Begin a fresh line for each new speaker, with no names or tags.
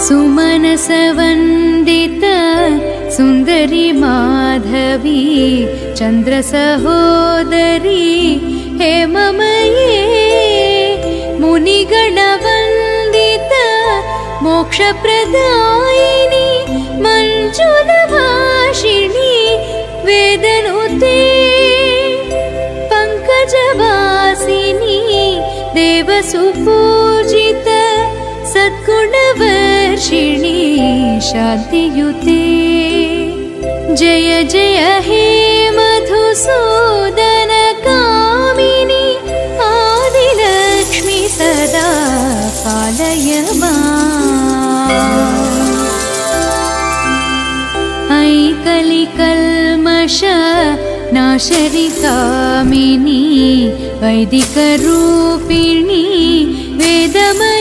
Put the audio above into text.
सुमनसवन्दित सुन्दरी माधवी चन्द्रसहोदरी हेममये मुनिगणवन्दित मोक्षप्रदायिनी मञ्जुलभाषिणी वेदनुते पङ्कजवासिनी देवसुपूजित सद्गुणवर्षिणी शान्तियुते जय जय हे मधुसूदन कामिनी आदिलक्ष्मी सदा पालय माम्। ऐ कलिकल्मष नाशरि कामिनी वैदिकरूपिणी वेदमयी